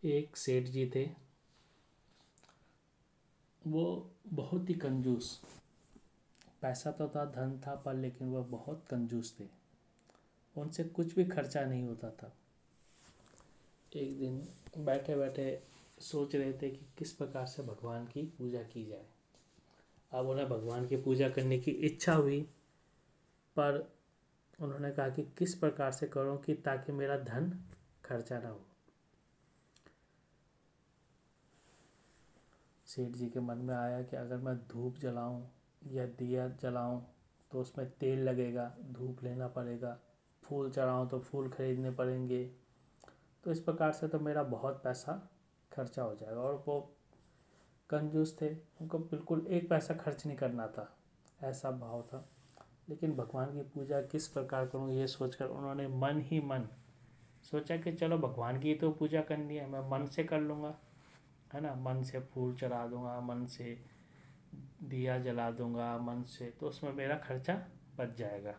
एक सेठ जी थे। वो बहुत ही कंजूस, पैसा तो था, धन था, पर लेकिन वह बहुत कंजूस थे। उनसे कुछ भी खर्चा नहीं होता था। एक दिन बैठे बैठे सोच रहे थे कि किस प्रकार से भगवान की पूजा की जाए। अब उन्हें भगवान की पूजा करने की इच्छा हुई, पर उन्होंने कहा कि किस प्रकार से करूं कि ताकि मेरा धन खर्चा ना हो। सेठ जी के मन में आया कि अगर मैं धूप जलाऊं या दिया जलाऊं तो उसमें तेल लगेगा, धूप लेना पड़ेगा, फूल चढ़ाऊं तो फूल खरीदने पड़ेंगे, तो इस प्रकार से तो मेरा बहुत पैसा खर्चा हो जाएगा। और वो कंजूस थे, उनको बिल्कुल एक पैसा खर्च नहीं करना था, ऐसा भाव था। लेकिन भगवान की पूजा किस प्रकार करूं ये सोचकर उन्होंने मन ही मन सोचा कि चलो भगवान की तो पूजा करनी है, मैं मन से कर लूँगा, है ना। मन से फूल चढ़ा दूंगा, मन से दिया जला दूंगा, मन से, तो उसमें मेरा खर्चा बच जाएगा।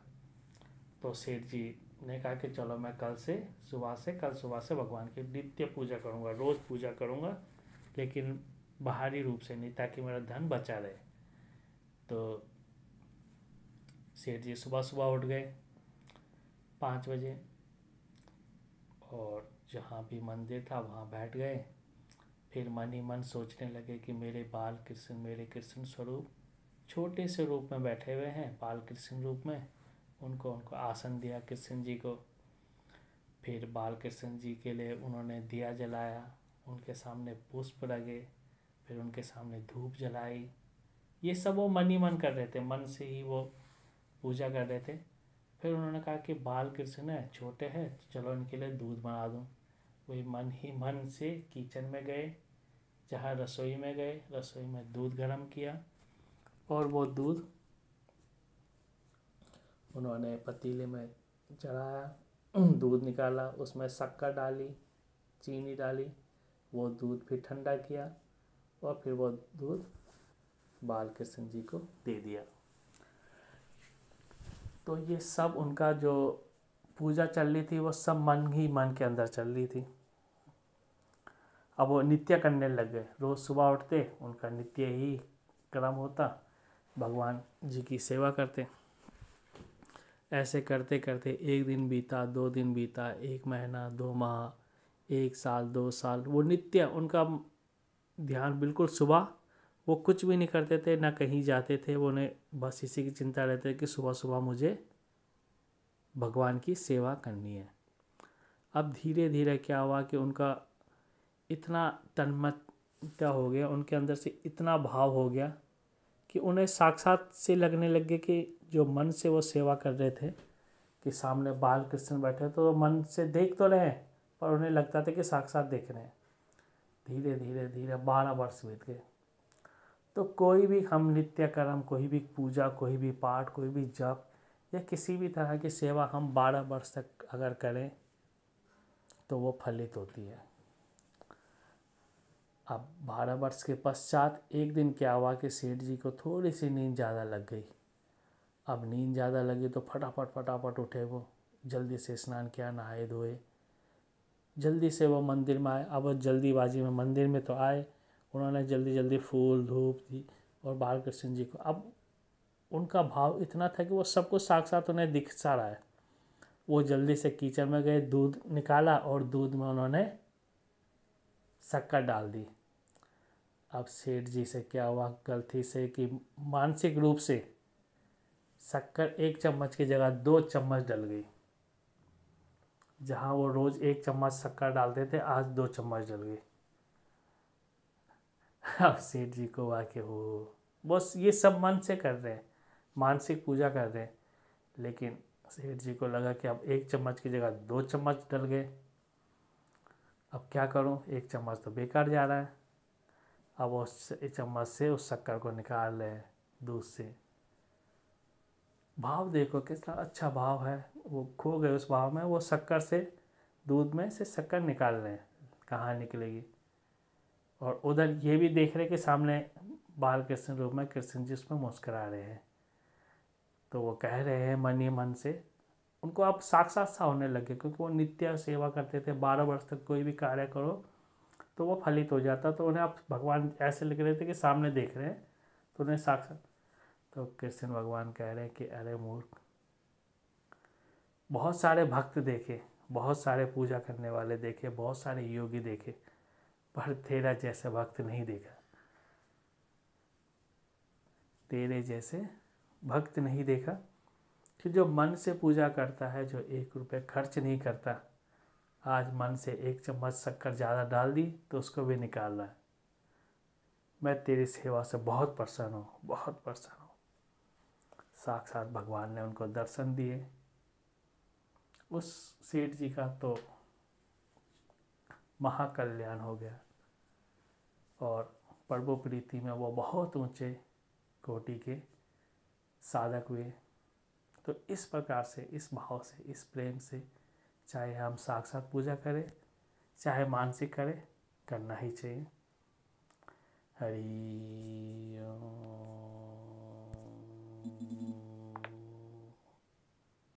तो सेठ जी ने कहा कि चलो मैं कल सुबह से भगवान की नित्य पूजा करूंगा, रोज़ पूजा करूंगा, लेकिन बाहरी रूप से नहीं, ताकि मेरा धन बचा रहे। तो सेठ जी सुबह सुबह उठ गए 5 बजे, और जहाँ भी मंदिर था वहाँ बैठ गए। फिर मन ही मन सोचने लगे कि मेरे बाल कृष्ण, मेरे कृष्ण स्वरूप छोटे से रूप में बैठे हुए हैं, बाल कृष्ण रूप में। उनको उनको आसन दिया कृष्ण जी को। फिर बाल कृष्ण जी के लिए उन्होंने दिया जलाया, उनके सामने पुष्प लगे, फिर उनके सामने धूप जलाई। ये सब वो मन ही मन कर रहे थे, मन से ही वो पूजा कर रहे थे। फिर उन्होंने कहा कि बाल कृष्ण है, छोटे हैं, तो चलो इनके लिए दूध बना दूँ। वही मन ही मन से किचन में गए, जहाँ रसोई में गए, रसोई में दूध गर्म किया, और वो दूध उन्होंने पतीले में चढ़ाया। दूध निकाला, उसमें शक्कर डाली, चीनी डाली, वो दूध फिर ठंडा किया, और फिर वो दूध बाल कृष्ण जी को दे दिया। तो ये सब उनका जो पूजा चल रही थी वो सब मन ही मन के अंदर चल रही थी। अब वो नित्य करने लग गए, रोज़ सुबह उठते, उनका नित्य ही क्रम होता, भगवान जी की सेवा करते। ऐसे करते करते एक दिन बीता, 2 दिन बीता, 1 महीना, 2 माह, 1 साल, 2 साल, वो नित्य उनका ध्यान बिल्कुल सुबह, वो कुछ भी नहीं करते थे, ना कहीं जाते थे, वो उन्हें बस इसी की चिंता रहती है कि सुबह सुबह मुझे भगवान की सेवा करनी है। अब धीरे धीरे क्या हुआ कि उनका इतना तन्मयता हो गया, उनके अंदर से इतना भाव हो गया कि उन्हें साक्षात से लगने लगे कि जो मन से वो सेवा कर रहे थे, कि सामने बाल कृष्ण बैठे तो मन से देख तो रहे, पर उन्हें लगता था कि साक्षात देख रहे हैं। धीरे धीरे धीरे 12 वर्ष बीत गए। तो कोई भी हम नित्य कर्म, कोई भी पूजा, कोई भी पाठ, कोई भी जप या किसी भी तरह की सेवा हम 12 वर्ष तक अगर करें तो वो फलित होती है। अब 12 वर्ष के पश्चात एक दिन क्या हुआ कि सेठ जी को थोड़ी सी नींद ज़्यादा लग गई। अब नींद ज़्यादा लगी तो फटाफट फटाफट उठे, वो जल्दी से स्नान किया, नहाए धोए, जल्दी से वो मंदिर में आए। अब वो जल्दीबाजी में मंदिर में तो आए, उन्होंने जल्दी जल्दी फूल धूप दी और बाल कृष्ण जी को, अब उनका भाव इतना था कि वो सबको साक्षात उन्हें दिख सा रहा है। वो जल्दी से किचन में गए, दूध निकाला और दूध में उन्होंने शक्कर डाल दी। अब सेठ जी से क्या हुआ गलती से कि मानसिक रूप से शक्कर 1 चम्मच की जगह 2 चम्मच डल गई। जहाँ वो रोज़ 1 चम्मच शक्कर डालते थे, आज 2 चम्मच डल गई। अब सेठ जी को वाकई हो, बस ये सब मन से कर रहे हैं, मानसिक पूजा कर रहे हैं, लेकिन सेठ जी को लगा कि अब 1 चम्मच की जगह 2 चम्मच डल गए। अब क्या करूं, 1 चम्मच तो बेकार जा रहा है। अब उस चम्मच से उस शक्कर को निकाल रहे दूध से। भाव देखो कितना अच्छा भाव है, वो खो गए उस भाव में, वो शक्कर से, दूध में से शक्कर निकाल रहे हैं, कहाँ निकलेगी। और उधर ये भी देख रहे कि सामने बाल कृष्ण रूप में कृष्ण जी उसमें मुस्करा रहे हैं। तो वो कह रहे हैं मन ही मन से, उनको अब साक्षात सा होने लगे, क्योंकि वो नित्य सेवा करते थे। 12 वर्ष तक कोई भी कार्य करो तो वो फलित हो जाता। तो उन्हें अब भगवान ऐसे लग रहे थे कि सामने देख रहे हैं, तो उन्हें साक्षात। तो कृष्ण भगवान कह रहे हैं कि अरे मूर्ख, बहुत सारे भक्त देखे, बहुत सारे पूजा करने वाले देखे, बहुत सारे योगी देखे, पर तेरा जैसा भक्त नहीं देखा। तेरे जैसे भक्त नहीं देखा कि जो मन से पूजा करता है, जो 1 रुपये खर्च नहीं करता। आज मन से 1 चम्मच शक्कर ज़्यादा डाल दी तो उसको भी निकाल रहा है। मैं तेरी सेवा से बहुत प्रसन्न हूँ, बहुत प्रसन्न हूँ। साक्षात भगवान ने उनको दर्शन दिए। उस सेठ जी का तो महाकल्याण हो गया और प्रभु प्रीति में वो बहुत ऊंचे कोटि के साधक हुए। तो इस प्रकार से, इस भाव से, इस प्रेम से, चाहे हम साक्षात पूजा करें चाहे मानसिक करें, करना ही चाहिए। हरि